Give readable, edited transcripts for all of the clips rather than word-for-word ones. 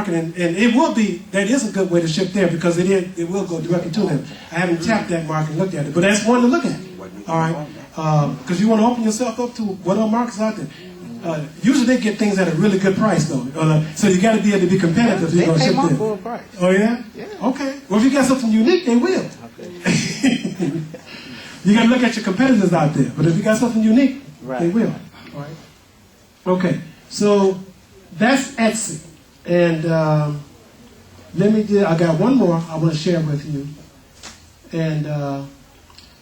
and it will be, that is a good way to ship there because it will go directly to them. I haven't tapped that market and looked at it, but that's one to look at. All right, because you want to open yourself up to what other markets out there. Usually they get things at a really good price though, so you got to be able to be competitive. They You're going to pay ship my there. full price. Oh yeah? Yeah. Okay. Well, if you got something unique, they will. Okay. You got to look at your competitors out there, but if you got something unique, they will. All right. Okay. So that's Etsy, and I got one more I want to share with you, and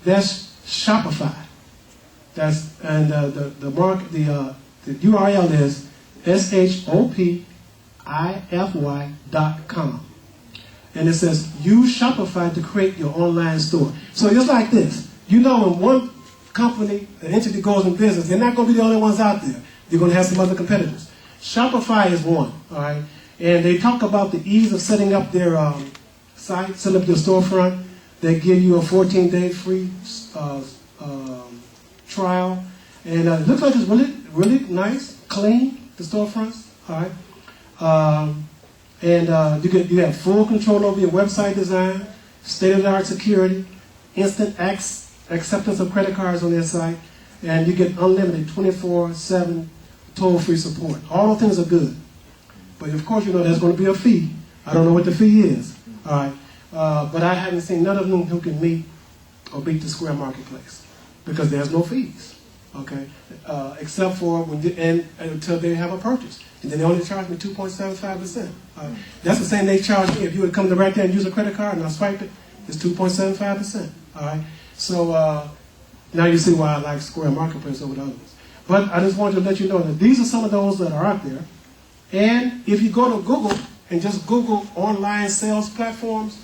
that's Shopify. The URL is shopify.com. And it says, use Shopify to create your online store. So it's like this. You know, when one company, an entity goes in business, they're not going to be the only ones out there. You're going to have some other competitors. Shopify is one, all right? And they talk about the ease of setting up their site, setting up their storefront. They give you a 14-day free trial. And it looks like it's really, really nice, clean, the storefronts, all right? You have full control over your website design, state-of-the-art security, instant acceptance of credit cards on their site, and you get unlimited 24/7 toll-free support. All those things are good. But of course, you know there's going to be a fee. I don't know what the fee is, all right? But I haven't seen none of them who can meet or beat the Square Marketplace because there's no fees, okay? Except for until they have a purchase. And then they only charge me 2.75%. That's the same they charge me. If you would come to right there and use a credit card and I swipe it, it's 2.75%. All right. So now you see why I like Square Marketplace over the others. But I just wanted to let you know that these are some of those that are out there. And if you go to Google and just Google online sales platforms,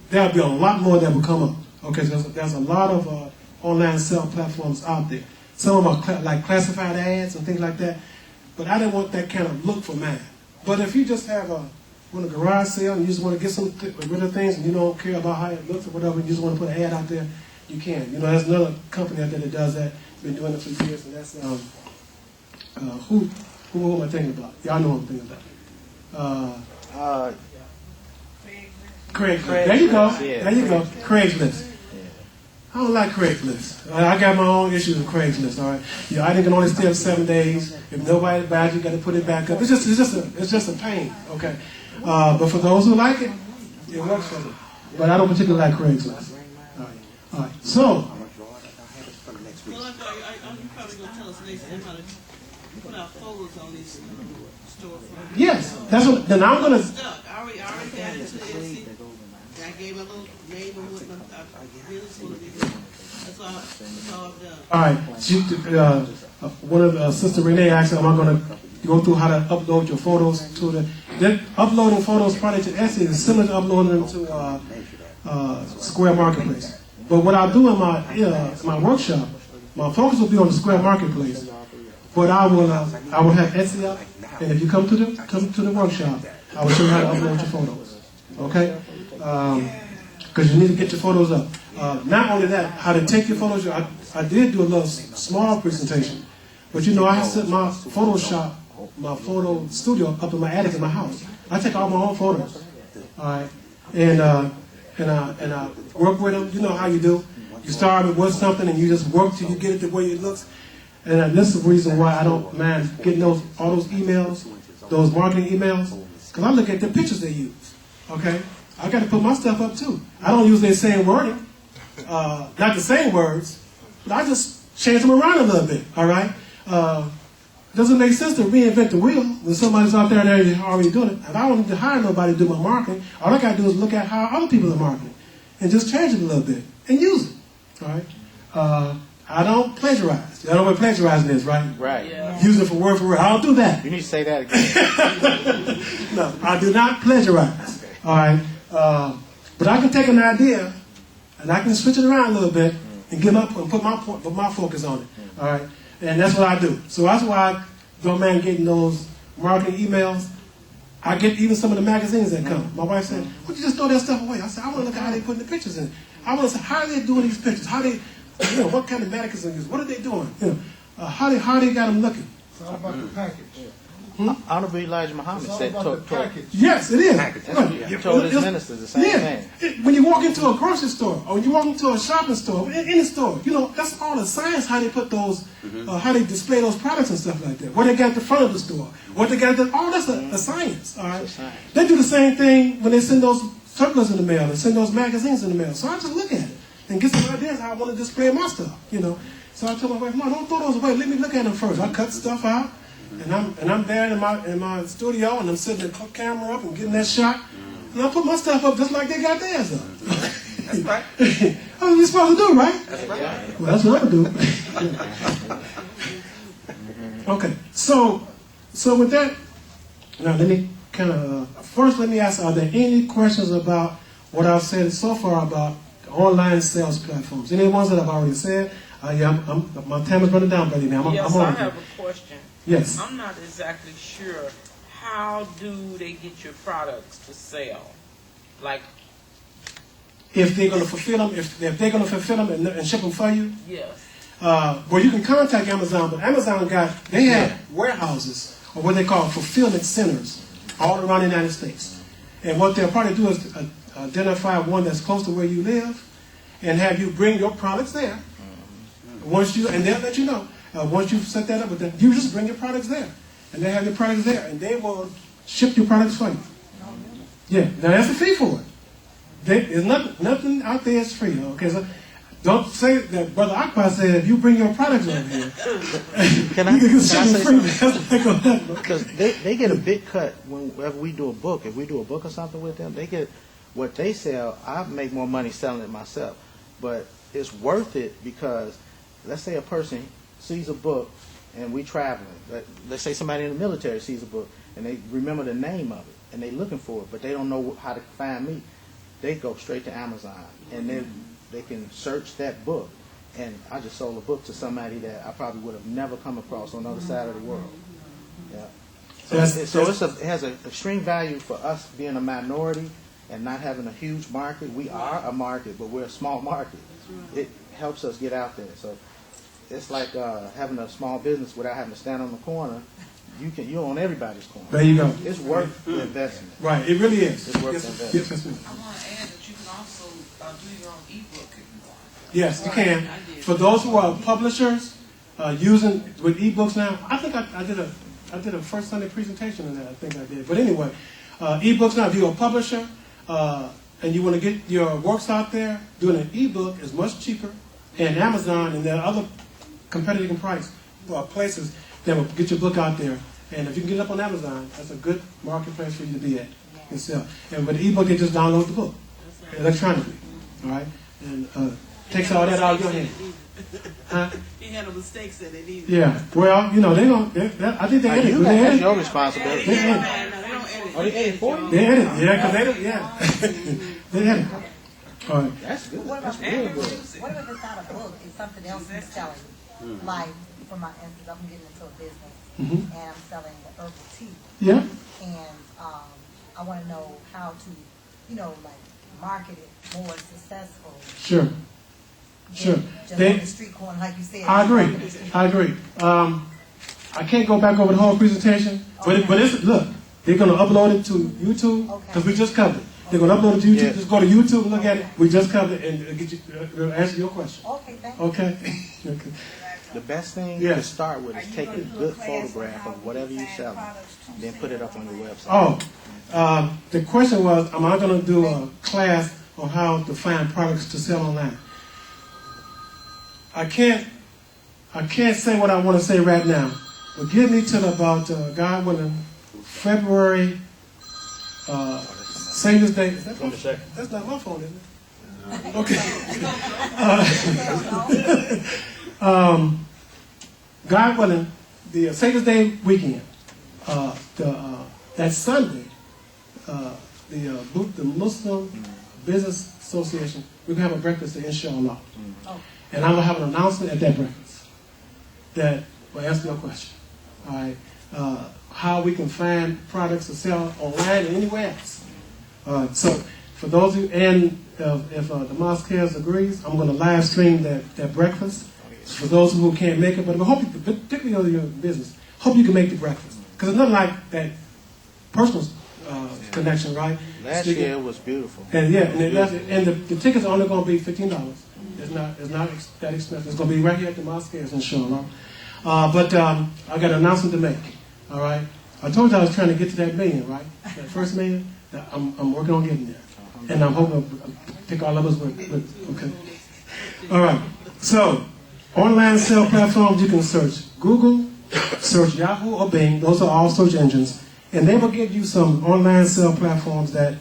there'll be a lot more that will come up. Okay. There's a lot of online sales platforms out there. Some of them are like classified ads and things like that. But I didn't want that kind of look for mine. But if you just have a garage sale and you just want to get some rid of things and you don't care about how it looks or whatever, and you just want to put an ad out there, you can. You know, there's another company out there that does that. Been doing it for years, and that's who am I thinking about? Y'all know who I'm thinking about. Craigslist. There you go. There you go. Craigslist. I don't like Craigslist. I got my own issues with Craigslist. All right, I think it can only stay up 7 days. If nobody buys, you got to put it back up. It's just a pain. Okay, but for those who like it, it works for them. But I don't particularly like Craigslist. All right. So. Well, you probably gonna tell us next time how to put our photos on these storefronts. Yes, that's what. Then I'm gonna. I already got into Etsy. I gave a little name and whatnot. I really just want to be good. That's all I've done. All right. One of Sister Renee asked, "Am I going to go through how to upload your photos to the?" Then uploading photos probably to Etsy is similar to uploading them to Square Marketplace. But what I'll do in my workshop, my focus will be on the Square Marketplace. But I will have Etsy up, and if you come to the workshop, I will show you how to upload your photos. Okay? Because you need to get your photos up. Not only that, how to take your photos. I did do a little small presentation, but you know I set my Photoshop, my photo studio up in my attic in my house. I take all my own photos, all right, and I work with them. You know how you do. You start with something and you just work till you get it the way it looks. And this is the reason why I don't mind getting all those emails, those marketing emails, because I look at the pictures they use. Okay. I got to put my stuff up too. I don't use their same wording, not the same words, but I just change them around a little bit. All right. Doesn't make sense to reinvent the wheel when somebody's out there and they're already doing it. And I don't need to hire nobody to do my marketing. All I got to do is look at how other people are marketing and just change it a little bit and use it. All right. I don't plagiarize. You know what plagiarizing is, right? Right. Yeah. Use it for word. I don't do that. You need to say that again. No, I do not plagiarize. All right. But I can take an idea and I can switch it around a little bit and give up and put my focus on it. All right. And that's what I do. So that's why I don't mind getting those marketing emails. I get even some of the magazines that come. My wife said, "Would you just throw that stuff away?" I said, "I want to look at how they putting the pictures in. I want to see how are they doing these pictures. How they, what kind of mannequins they use. What are they doing? How they got them looking." It's all about the package. Honorable Elijah Muhammad said, Yes, it is. he told his ministers the same thing. When you walk into a grocery store or when you walk into a shopping store, any store, that's all the science how they put those, how they display those products and stuff like that. What they got at the front of the store, what they got all that's a science. All right. They do the same thing when they send those circulars in the mail and send those magazines in the mail. So I just look at it and get some ideas how I want to display my stuff. So I told my wife, "Mom, don't throw those away. Let me look at them first." I cut stuff out, and I'm there in my studio, and I'm setting the camera up and getting that shot, and I put my stuff up just like they got theirs up. That's right. That's what you're supposed to do, right? That's right. Well, that's what I do. Okay, so with that, now let me first let me ask: are there any questions about what I've said so far about online sales platforms? Any ones that I've already said? My time is running down, buddy. Now Yes, I'm I on have a question. Yes. I'm not exactly sure. How do they get your products to sell? Like, if they're going to fulfill them, if they're going to fulfill them and ship them for you, yes. Well, you can contact Amazon, but Amazon they have warehouses or what they call fulfillment centers all around the United States. And what they'll probably do is identify one that's close to where you live and have you bring your products there. And they'll let you know. Once you've set that up with them, you just bring your products there. And they have your products there, and they will ship your products for you. Yeah, now that's a fee for it. There's nothing out there is free. Okay, so don't say that Brother Akbar said if you bring your products over here, Can I you can say ship them free. something? That's not gonna happen. Because they get a big cut whenever we do a book. If we do a book or something with them, they get what they sell. I make more money selling it myself. But it's worth it because let's say a person sees a book and we traveling. Let's say somebody in the military sees a book and they remember the name of it and they looking for it, but they don't know how to find me. They go straight to Amazon and then they can search that book. And I just sold a book to somebody that I probably would have never come across on the other side of the world. Yeah. So it has an extreme value for us being a minority and not having a huge market. We are a market, but we're a small market. It helps us get out there. So it's like having a small business without having to stand on the corner. You're on everybody's corner. There you go. It's worth the investment. Right, it really is. It's worth the investment. Yes, ma'am. I want to add that you can also do your own ebook if you want. Yes, you can. For those who are publishers using with ebooks now, I think I did a first Sunday presentation on that. I think I did. But anyway, ebooks now. If you're a publisher and you want to get your works out there, doing an ebook is much cheaper. And Amazon and there are other competitive price places that will get your book out there. And if you can get it up on Amazon, that's a good marketplace for you to be at and sell. And with the ebook, you just download the book electronically. All right, and takes all that out of your hand. Huh? He had no mistakes in it either. Yeah. Well, they don't. I think they edit. You that's your responsibility. They edit. Oh, they edit for you? They edit. Yeah, because they don't. Yeah. They edit. All right. That's good. What That's about real good. what if it's not a book? It's something else you're selling. Like, for my instance, I'm getting into a business Mm-hmm. and I'm selling the herbal tea. Yeah. And I want to know how to, like, market it more successful. Sure. than Sure. Just on the street corner, like you said. I agree. I can't go back over the whole presentation, but it's look. They're going to upload it to YouTube because we just covered it. They're going to upload it to YouTube. Yeah. Just go to YouTube and look at it. We just covered it and get you answer your question. Okay, thank you. Okay. Okay. The best thing Yeah. to start with is take a good photograph of whatever you sell, then put it up on your website. Oh, the question was, am I going to do a class on how to find products to sell online? I can't say what I want to say right now, but give me till about God willing, February. Savior's Day. Is that that's not my phone, is it? Okay. God willing, the Savior's Day weekend, that Sunday, the Muslim Business Association, we're going to have a breakfast there, inshallah. And I'm going to have an announcement at that breakfast that will answer your question. All right. How we can find products to sell online and anywhere else. So for those who, and if the mosque agrees, I'm going to live stream that breakfast. For those who can't make it, but I hope, particularly your business, hope you can make the breakfast. because it's nothing like that personal connection, right? Last year it was beautiful. And yeah, and the tickets are only going to be $15. It's not that expensive. It's going to be right here at the mosque, inshallah. But I got an announcement to make. All right. I told you I was trying to get to that million, right? That first million. I'm working on getting there, and I'm hoping to pick all of us with. Okay. All right. So, online sale platforms, you can search Google, search Yahoo or Bing. Those are all search engines, and they will give you some online sale platforms that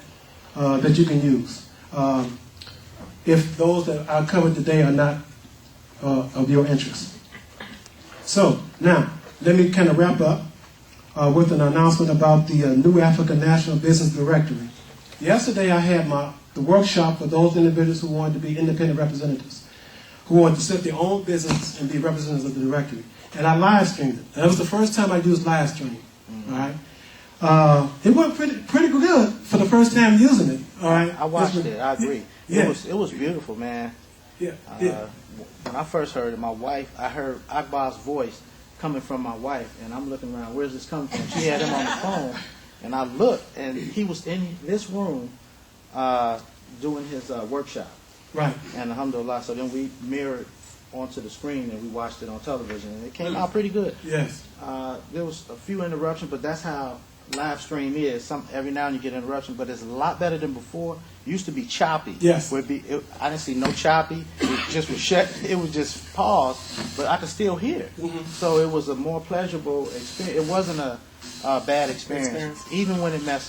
you can use. If those that I covered today are not of your interest. So now, let me kind of wrap up with an announcement about the new African National Business Directory. Yesterday, I had the workshop for those individuals who wanted to be independent representatives, who wanted to set their own business and be representatives of the directory. And I live streamed it. That was the first time I used live streaming. All right. It went pretty good for the first time using it. All right. I watched it. I agree. Yeah. It was beautiful, man. Yeah. When I first heard it, I heard Akbar's voice coming from my wife, and I'm looking around, where's this coming from? She had him on the phone, and I looked, and he was in this room doing his workshop. Right. And alhamdulillah, so then we mirrored onto the screen, and we watched it on television, and it came out pretty good. Yes. There was a few interruptions, but that's how live stream is. Every now and you get interruption, but it's a lot better than before. It used to be choppy. Yes. I didn't see no choppy. It just was shut. It was just paused, but I could still hear. Mm-hmm. So it was a more pleasurable experience. It wasn't a bad experience, even when it messed